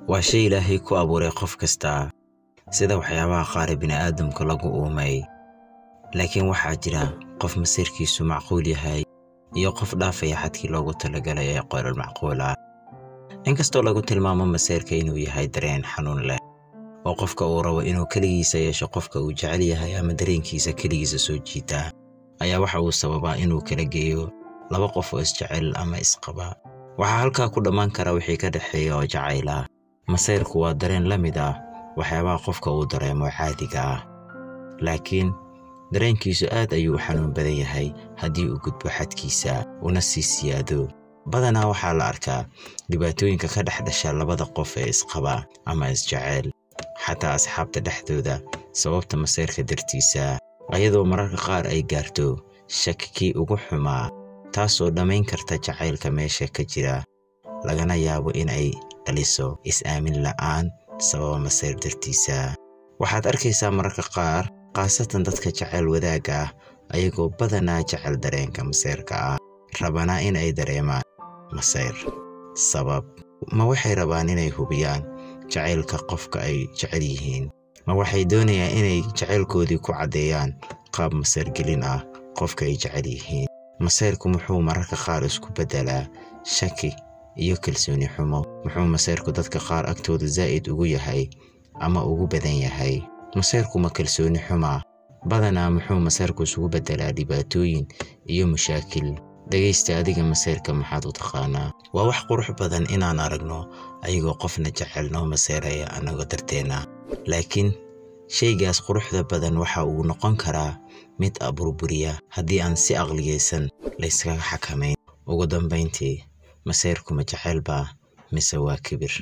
waa shay Ilaahay ku abuuray qof kasta sida waxyaabaha qaar bini'aadamka lagu uumay laakiin waxaa jira qof masiirkiisu macquul yahay iyo qof dhaafaya xadkii loogu talagalay ee qoral macquul ah inkastoo lagu tilmaamo masiirka inuu yahay dareen xanuun leh oo qofka uu rabo inuu kaligiisa yeesho qofka uu jecel yahay ama dareenkiisa kaligiisa soo jiita ayaa waxa uu sababaa inuu kala geeyo laba qof oo isjecel ama isqaba waxa halka ku dhamaan kara wixii ka dhaxeeya oo jacayl ah masiirku waa dareen la mid ah waxyaabaha qofka uu dareemo caadiga ah laakiin dareenkiisu aad ayuu xanuun badan yahay haddii uu gudbo xadkiisa una sii siyaado badanaa waxaa la arkaa dhibaatooyinka ka dhexdhasha labada qof ee isqaba ama isjecel xataa asxaabta dhexdooda sababta masiirka dartiisa ayadoo mararka qaar ay gaarto shaki ugu xumaa taasoo dhamayn karta jacaylka meesha ka jira lagana yaabo in ay dhaliso is-aamin la'aan sababa masiir dartiisa waxaad arkaysaa mararka qaar qaasatan dadka jacayl wadaaga ah ayagoo badanaa jecel dareenka masiirka ah rabana in ay dareemaan masiir sabab ma waxay rabaan inay hubiyaan jacaylka qofka ay jecel yihiin ma waxay doonayaan inay jacaylkoodii ku cadeeyaan qaab masiir gelin ah qofka ay jecel yihiin masiirku muxuu mararka qaar isku bedelaa shaki iyo kalsooni xumo muxuu masiirku dadka qaar agtooda zaa'id ugu yahay ama ugu badan yahay masiirku ma kalsooni xumaa badanaa muxuu masiirku isugu bedelaa dhibaatooyin iyo mashaakil dhageysta adiga masiirka maxaad u taqaanaa waa wax qurux badan inaan aragno ayagoo qofna jecel noo masiiraya anagoo darteena laakiin shaygaas quruxda badan waxa uu noqon karaa mid aburburiya haddii aan si aqliyeysan la iskaga xakameyn ugu dambeyntii masiirku ma jecel baa mise waa kibir